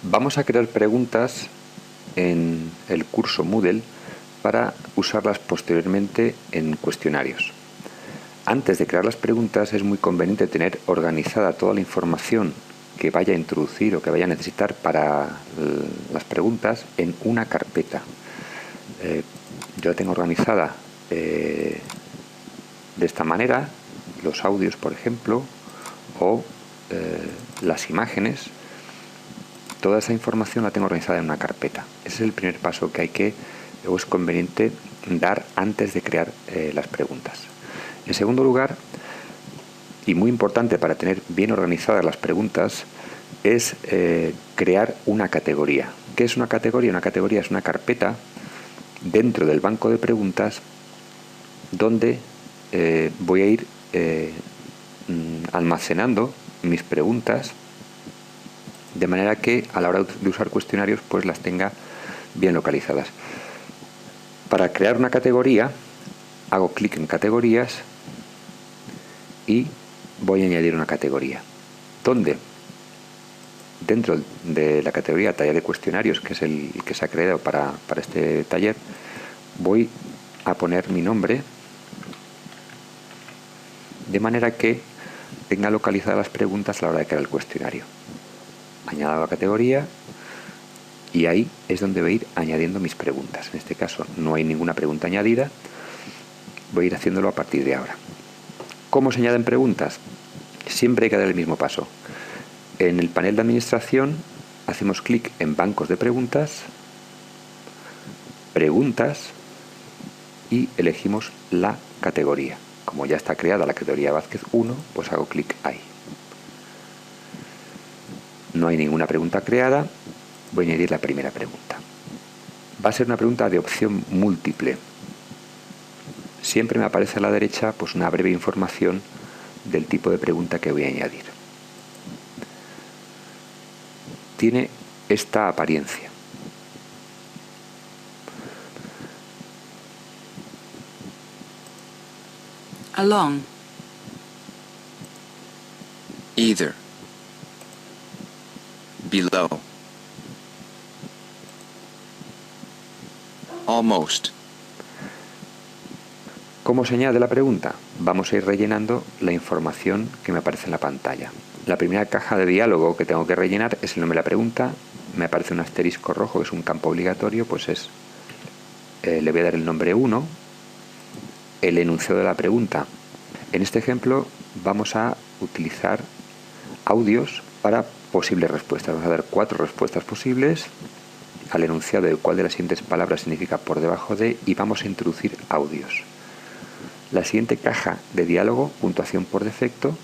Vamos a crear preguntas en el curso Moodle para usarlas posteriormente en cuestionarios. Antes de crear las preguntas es muy conveniente tener organizada toda la información que vaya a introducir o que vaya a necesitar para las preguntas en una carpeta. Yo la tengo organizada de esta manera, los audios, por ejemplo, o las imágenes. Toda esa información la tengo organizada en una carpeta. Ese es el primer paso que es conveniente dar antes de crear las preguntas. En segundo lugar, y muy importante para tener bien organizadas las preguntas, es crear una categoría. ¿Qué es una categoría? Una categoría es una carpeta dentro del banco de preguntas donde voy a ir almacenando mis preguntas de manera que a la hora de usar cuestionarios pues las tenga bien localizadas. Para crear una categoría hago clic en categorías y voy a añadir una categoría donde dentro de la categoría taller de cuestionarios, que es el que se ha creado para este taller, voy a poner mi nombre de manera que tenga localizadas las preguntas a la hora de crear el cuestionario. Añado la categoría y ahí es donde voy a ir añadiendo mis preguntas. En este caso no hay ninguna pregunta añadida, voy a ir haciéndolo a partir de ahora. ¿Cómo se añaden preguntas? Siempre hay que dar el mismo paso. En el panel de administración hacemos clic en bancos de preguntas, preguntas y elegimos la categoría. Como ya está creada la categoría Vázquez 1, pues hago clic ahí. No hay ninguna pregunta creada, voy a añadir la primera pregunta. Va a ser una pregunta de opción múltiple. Siempre me aparece a la derecha pues una breve información del tipo de pregunta que voy a añadir. Tiene esta apariencia. Along. Either. Below. Almost. ¿Cómo se añade la pregunta? Vamos a ir rellenando la información que me aparece en la pantalla. La primera caja de diálogo que tengo que rellenar es el nombre de la pregunta. Me aparece un asterisco rojo, que es un campo obligatorio, pues le voy a dar el nombre 1, el enunciado de la pregunta. En este ejemplo vamos a utilizar audios para posibles respuestas. Vamos a dar 4 respuestas posibles al enunciado de cuál de las siguientes palabras significa por debajo de, y vamos a introducir audios. La siguiente caja de diálogo, puntuación por defecto,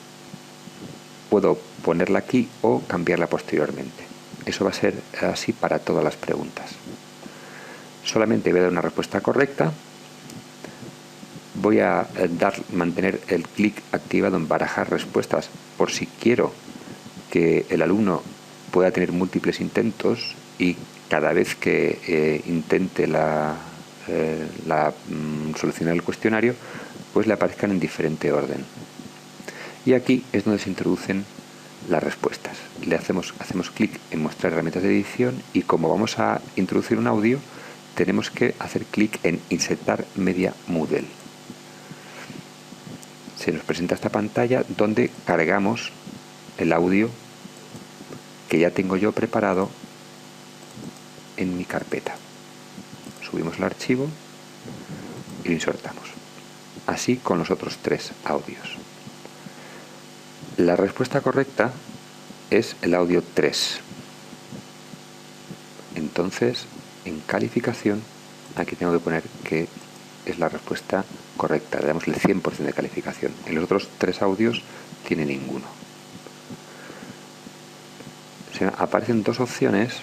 puedo ponerla aquí o cambiarla posteriormente. Eso va a ser así para todas las preguntas. Solamente voy a dar una respuesta correcta. Voy a mantener el clic activado en barajar respuestas por si quiero que el alumno pueda tener múltiples intentos y cada vez que intente solucionar el cuestionario pues le aparezcan en diferente orden. Y aquí es donde se introducen las respuestas. Hacemos clic en mostrar herramientas de edición y como vamos a introducir un audio tenemos que hacer clic en insertar media Moodle. Se nos presenta esta pantalla donde cargamos el audio que ya tengo yo preparado en mi carpeta. Subimos el archivo y lo insertamos. Así con los otros 3 audios. La respuesta correcta es el audio 3. Entonces, en calificación, aquí tengo que poner que es la respuesta correcta. Le damos el 100% de calificación. En los otros 3 audios tiene ninguno. O sea, aparecen 2 opciones.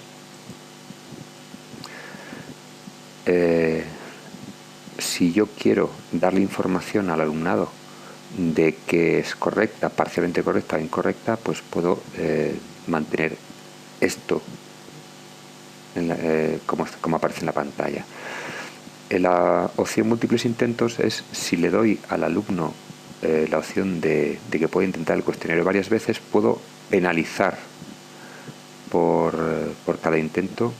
Si yo quiero darle información al alumnado de que es correcta, parcialmente correcta o incorrecta, pues puedo mantener esto como aparece en la pantalla. La opción múltiples intentos es si le doy al alumno la opción de que puede intentar el cuestionario varias veces, puedo penalizar porque por cada intento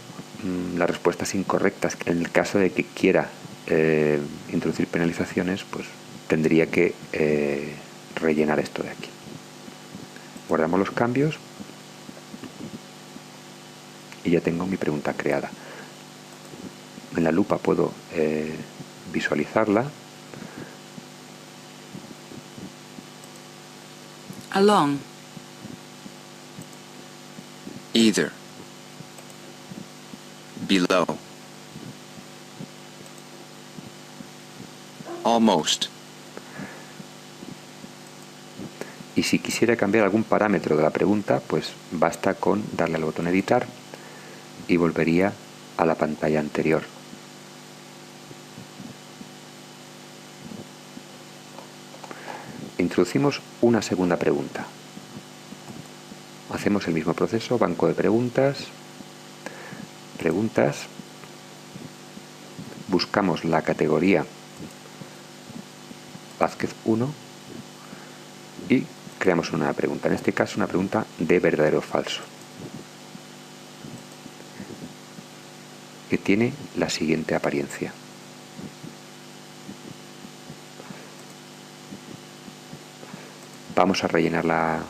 las respuestas incorrectas. En el caso de que quiera introducir penalizaciones, pues tendría que rellenar esto de aquí. Guardamos los cambios y ya tengo mi pregunta creada. En la lupa puedo visualizarla. Along. Either. Below. Almost. Y si quisiera cambiar algún parámetro de la pregunta, pues basta con darle al botón editar y volvería a la pantalla anterior. Introducimos una segunda pregunta. Hacemos el mismo proceso, banco de preguntas, buscamos la categoría Vázquez 1 y creamos una pregunta, en este caso una pregunta de verdadero o falso, que tiene la siguiente apariencia. Vamos a rellenar la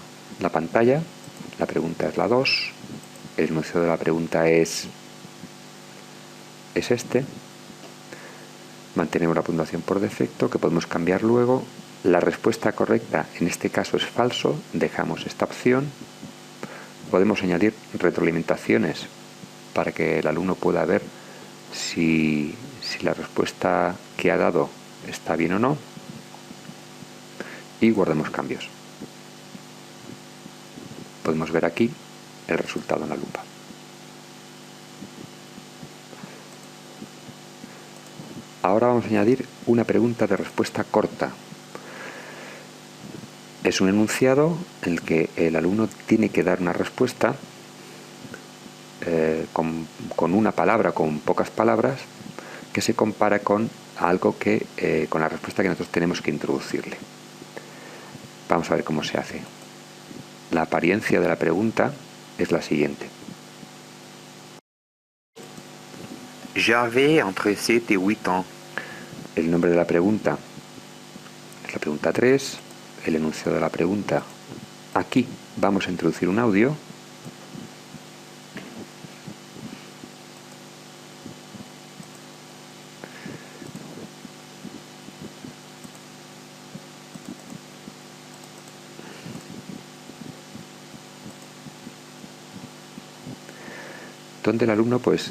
pantalla. La pregunta es la 2, el enunciado de la pregunta es este. Mantenemos la puntuación por defecto, que podemos cambiar luego. La respuesta correcta en este caso es falso, dejamos esta opción. Podemos añadir retroalimentaciones para que el alumno pueda ver si la respuesta que ha dado está bien o no. Y guardamos cambios. Podemos ver aquí el resultado en la lupa. Ahora vamos a añadir una pregunta de respuesta corta. Es un enunciado en el que el alumno tiene que dar una respuesta con una palabra, con pocas palabras, que se compara con algo con la respuesta que nosotros tenemos que introducirle. Vamos a ver cómo se hace. La apariencia de la pregunta es la siguiente. J'avais entre 7 et 8 ans. El nombre de la pregunta es la pregunta 3. El enunciado de la pregunta. Aquí vamos a introducir un audio. Donde el alumno, pues,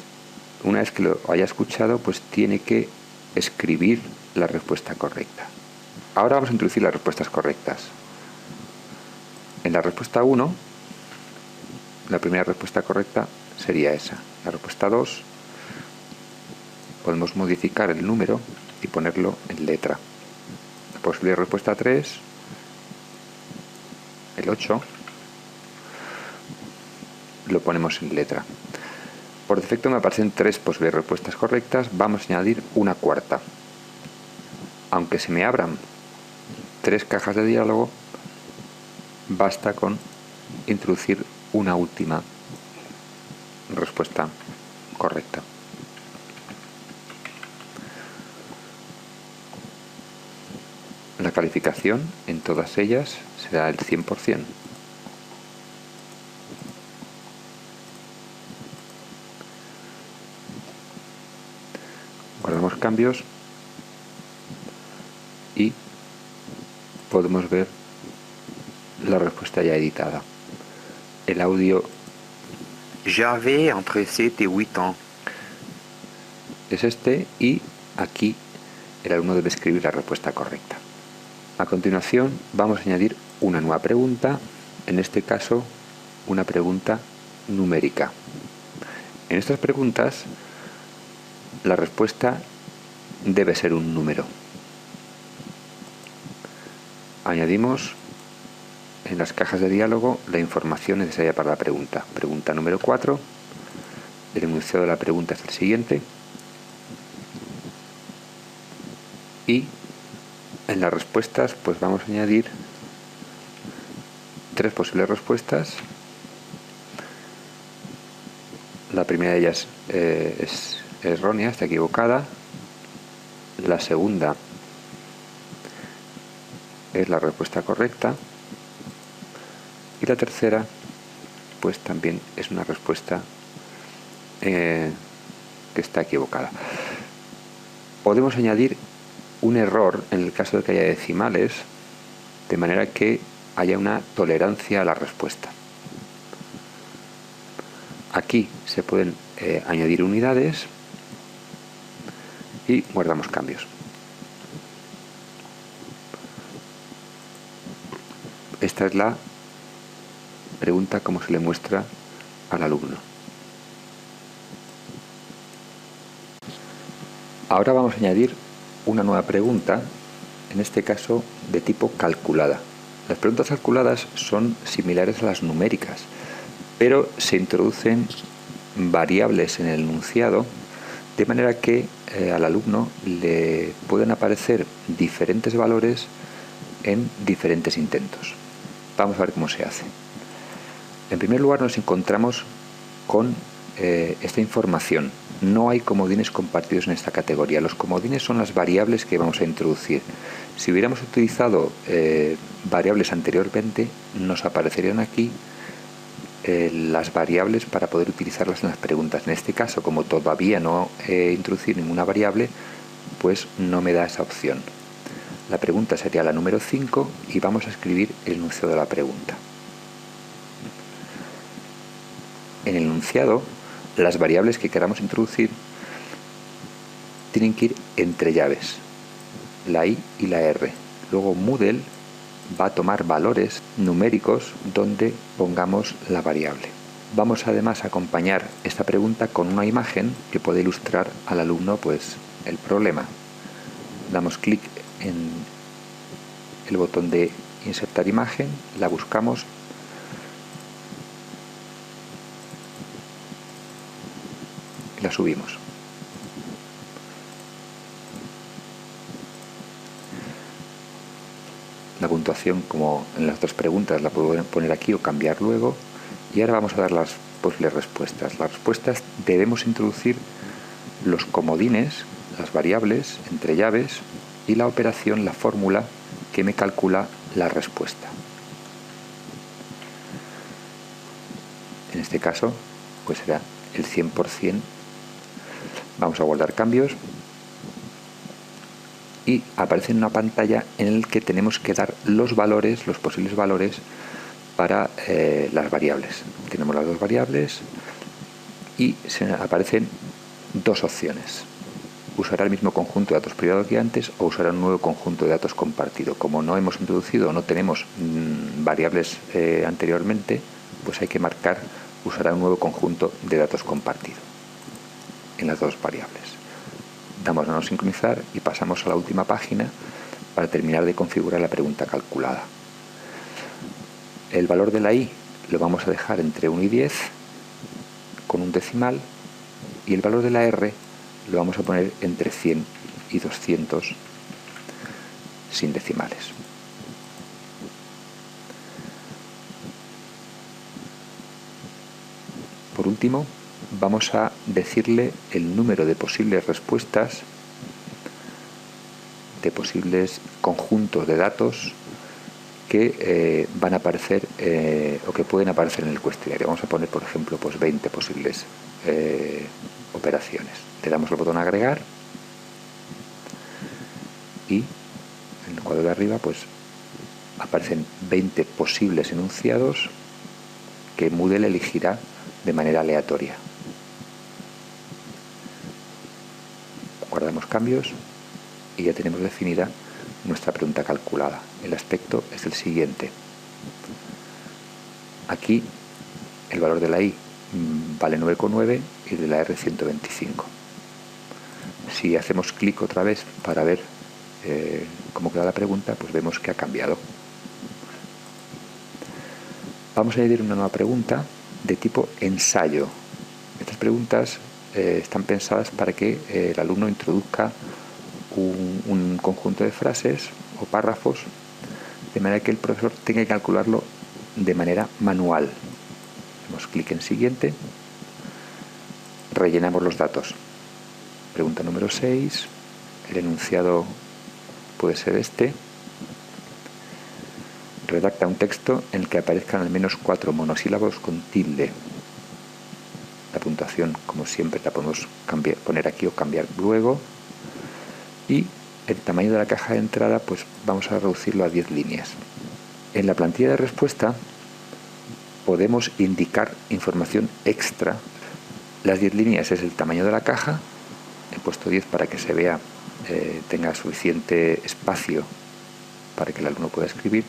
una vez que lo haya escuchado, pues tiene que escribir la respuesta correcta. Ahora vamos a introducir las respuestas correctas. En la respuesta 1, la primera respuesta correcta sería esa. La respuesta 2, podemos modificar el número y ponerlo en letra. La posible respuesta 3, el 8, lo ponemos en letra. Por defecto me aparecen 3 posibles respuestas correctas, vamos a añadir una cuarta. Aunque se me abran 3 cajas de diálogo, basta con introducir una última respuesta correcta. La calificación en todas ellas será el 100%. Guardamos cambios y podemos ver la respuesta ya editada. El audio J'avais entre 7 et 8 ans. es este y aquí el alumno debe escribir la respuesta correcta. A continuación vamos a añadir una nueva pregunta, en este caso una pregunta numérica. En estas preguntas la respuesta debe ser un número. Añadimos en las cajas de diálogo la información necesaria para la pregunta. Pregunta número 4. El enunciado de la pregunta es el siguiente. Y en las respuestas pues vamos a añadir 3 posibles respuestas La primera de ellas es errónea, está equivocada. La segunda es la respuesta correcta. Y la tercera, pues también es una respuesta que está equivocada. Podemos añadir un error en el caso de que haya decimales, de manera que haya una tolerancia a la respuesta. Aquí se pueden añadir unidades y guardamos cambios. Esta es la pregunta como se le muestra al alumno. Ahora vamos a añadir una nueva pregunta, en este caso de tipo calculada. Las preguntas calculadas son similares a las numéricas, pero se introducen variables en el enunciado de manera que al alumno le pueden aparecer diferentes valores en diferentes intentos. Vamos a ver cómo se hace. En primer lugar nos encontramos con esta información. No hay comodines compartidos en esta categoría. Los comodines son las variables que vamos a introducir. Si hubiéramos utilizado variables anteriormente, nos aparecerían aquí las variables para poder utilizarlas en las preguntas. En este caso, como todavía no he introducido ninguna variable, pues no me da esa opción. La pregunta sería la número 5 y vamos a escribir el enunciado de la pregunta. En el enunciado, las variables que queramos introducir tienen que ir entre llaves, la I y la R. Luego Moodle va a tomar valores numéricos donde pongamos la variable. Vamos además a acompañar esta pregunta con una imagen que puede ilustrar al alumno pues el problema. Damos clic en el botón de insertar imagen, la buscamos y la subimos. La puntuación, como en las otras preguntas, la puedo poner aquí o cambiar luego. Y ahora vamos a dar las posibles respuestas. Las respuestas debemos introducir los comodines, las variables entre llaves y la operación, la fórmula que me calcula la respuesta. En este caso, pues será el 100%. Vamos a guardar cambios y aparece en una pantalla en la que tenemos que dar los valores, los posibles valores para las variables. Tenemos las dos variables y se aparecen dos opciones. Usará el mismo conjunto de datos privado que antes o usará un nuevo conjunto de datos compartido. Como no hemos introducido o no tenemos variables anteriormente, pues hay que marcar usará un nuevo conjunto de datos compartido en las dos variables. Damos a no sincronizar y pasamos a la última página para terminar de configurar la pregunta calculada. El valor de la I lo vamos a dejar entre 1 y 10 con un decimal y el valor de la R lo vamos a poner entre 100 y 200 sin decimales. Por último, vamos a decirle el número de posibles respuestas, de posibles conjuntos de datos que van a aparecer o que pueden aparecer en el cuestionario. Vamos a poner, por ejemplo, pues 20 posibles operaciones. Le damos el botón agregar y en el cuadro de arriba pues aparecen 20 posibles enunciados que Moodle elegirá de manera aleatoria. Guardamos cambios y ya tenemos definida nuestra pregunta calculada. El aspecto es el siguiente. Aquí el valor de la I vale 9,9 y de la R 125. Si hacemos clic otra vez para ver cómo queda la pregunta, pues vemos que ha cambiado. Vamos a añadir una nueva pregunta de tipo ensayo. Estas preguntas están pensadas para que el alumno introduzca un conjunto de frases o párrafos de manera que el profesor tenga que calcularlo de manera manual. Hacemos clic en siguiente rellenamos los datos. Pregunta número 6. El enunciado puede ser este. Redacta un texto en el que aparezcan al menos 4 monosílabos con tilde. La puntuación, como siempre, la podemos poner aquí o cambiar luego. Y el tamaño de la caja de entrada, pues vamos a reducirlo a 10 líneas. En la plantilla de respuesta podemos indicar información extra. Las 10 líneas es el tamaño de la caja. He puesto 10 para que se vea, tenga suficiente espacio para que el alumno pueda escribir,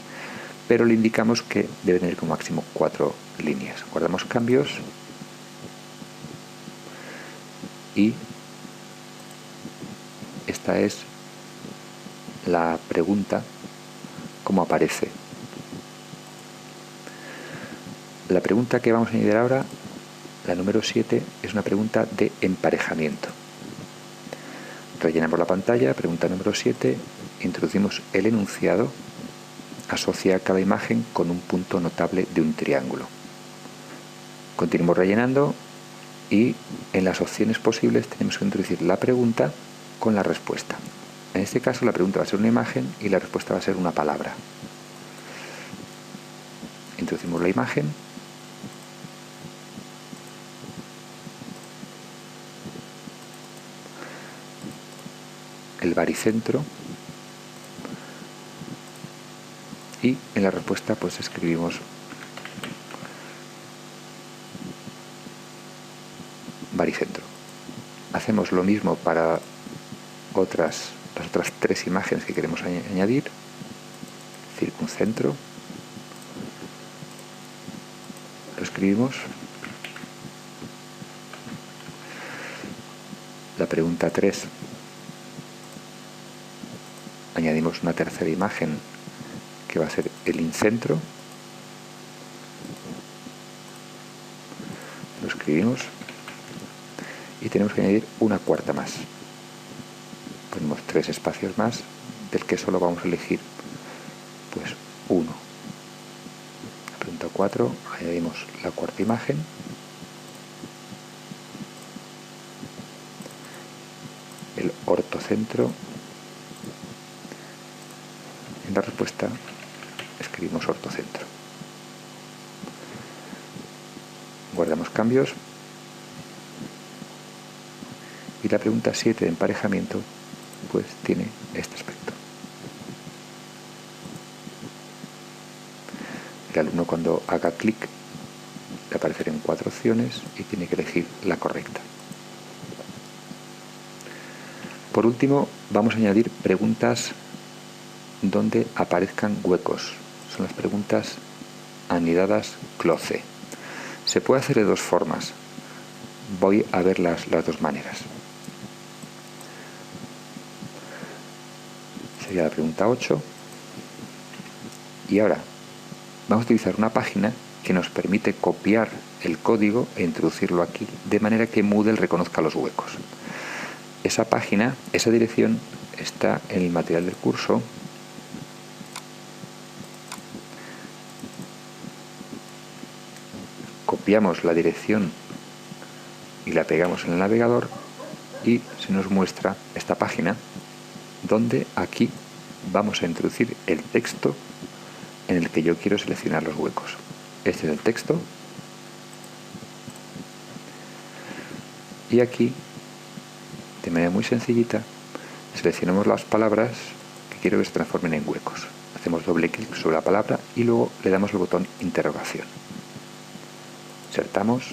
pero le indicamos que debe tener como máximo 4 líneas. Guardamos cambios y esta es la pregunta como aparece. La pregunta que vamos a añadir ahora, la número 7, es una pregunta de emparejamiento. Rellenamos la pantalla, pregunta número 7, introducimos el enunciado, asocia cada imagen con un punto notable de un triángulo. Continuamos rellenando y en las opciones posibles tenemos que introducir la pregunta con la respuesta. En este caso la pregunta va a ser una imagen y la respuesta va a ser una palabra. Introducimos la imagen. El baricentro. Y en la respuesta pues escribimos baricentro. Hacemos lo mismo para las otras 3 imágenes que queremos añadir. Circuncentro. Lo escribimos. La pregunta 3. Añadimos una tercera imagen que va a ser el incentro. Lo escribimos y tenemos que añadir una cuarta más. Ponemos 3 espacios más, del que solo vamos a elegir pues 1. La pregunta 4, añadimos la cuarta imagen. El ortocentro. En la respuesta escribimos ortocentro. Guardamos cambios. Y la pregunta 7 de emparejamiento pues tiene este aspecto. El alumno cuando haga clic le aparecerán 4 opciones y tiene que elegir la correcta. Por último, vamos a añadir preguntas donde aparezcan huecos. Son las preguntas anidadas cloce. Se puede hacer de 2 formas. Voy a ver las 2 maneras. Sería la pregunta 8. Y ahora vamos a utilizar una página que nos permite copiar el código e introducirlo aquí, de manera que Moodle reconozca los huecos. Esa página, esa dirección, está en el material del curso. Copiamos la dirección y la pegamos en el navegador y se nos muestra esta página, donde aquí vamos a introducir el texto en el que yo quiero seleccionar los huecos. Este es el texto. Y aquí, de manera muy sencillita, seleccionamos las palabras que quiero que se transformen en huecos. Hacemos doble clic sobre la palabra y luego le damos el botón interrogación. Insertamos.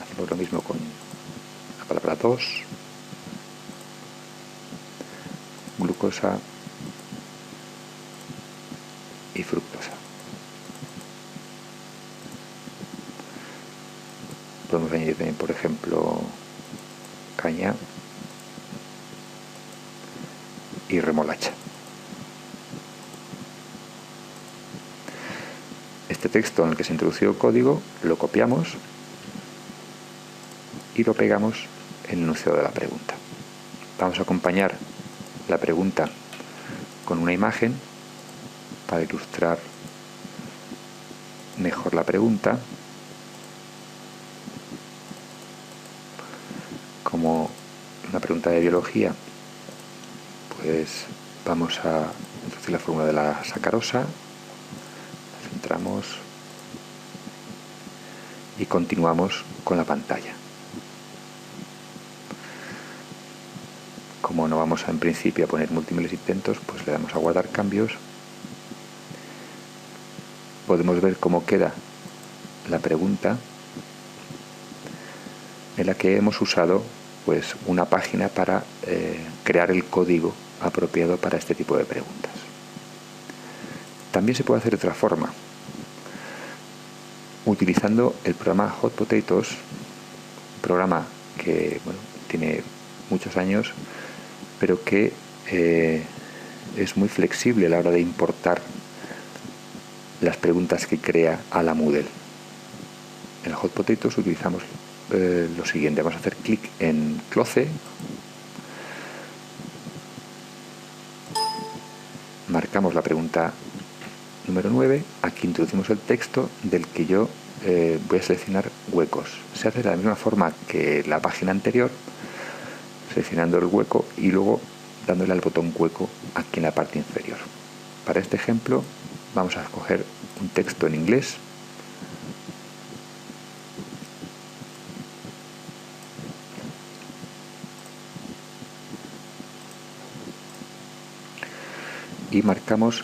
Hacemos lo mismo con la palabra 2. Glucosa y fructosa. Podemos añadir también, por ejemplo, caña y remolacha. Este texto en el que se introdució el código lo copiamos y lo pegamos en el enunciado de la pregunta. Vamos a acompañar la pregunta con una imagen para ilustrar mejor la pregunta. una pregunta de biología, pues vamos a introducir la fórmula de la sacarosa, la centramos y continuamos con la pantalla. Como no vamos en principio a poner múltiples intentos, pues le damos a guardar cambios. Podemos ver cómo queda la pregunta en la que hemos usado pues una página para crear el código apropiado para este tipo de preguntas. También se puede hacer de otra forma, utilizando el programa Hot Potatoes, un programa que tiene muchos años, pero que es muy flexible a la hora de importar las preguntas que crea a la Moodle. En el Hot Potatoes utilizamos lo siguiente: vamos a hacer clic en Cloce, marcamos la pregunta número 9, aquí introducimos el texto del que yo voy a seleccionar huecos. Se hace de la misma forma que la página anterior, seleccionando el hueco y luego dándole al botón hueco aquí en la parte inferior. Para este ejemplo vamos a escoger un texto en inglés. Y marcamos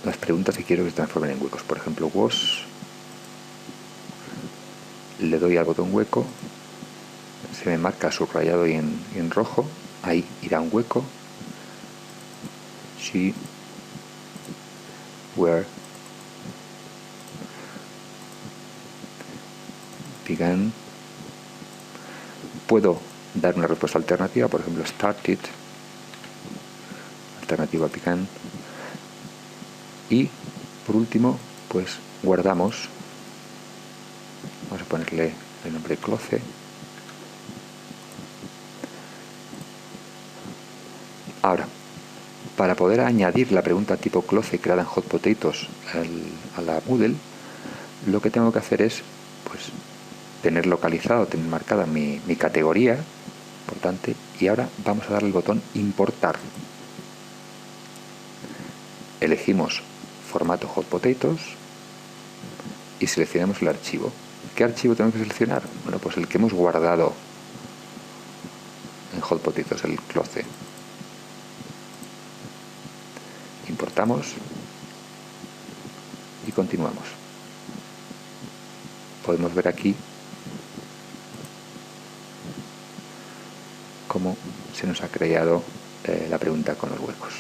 las preguntas que quiero que se transformen en huecos. Por ejemplo, was, le doy al botón hueco, se me marca subrayado y en rojo, ahí irá un hueco. She, were, began. Puedo dar una respuesta alternativa, por ejemplo, started, alternativa began. Y por último, pues guardamos. Vamos a ponerle el nombre Cloce. Ahora, para poder añadir la pregunta tipo Cloce creada en Hot Potatoes a la Moodle, lo que tengo que hacer es pues tener localizado, tener marcada mi categoría importante, y ahora vamos a darle el botón importar. Elegimos formato Hot Potatoes y seleccionamos el archivo. ¿Qué archivo tenemos que seleccionar? Bueno, pues el que hemos guardado en Hot Potatoes, el Cloce. Importamos y continuamos. Podemos ver aquí cómo se nos ha creado la pregunta con los huecos.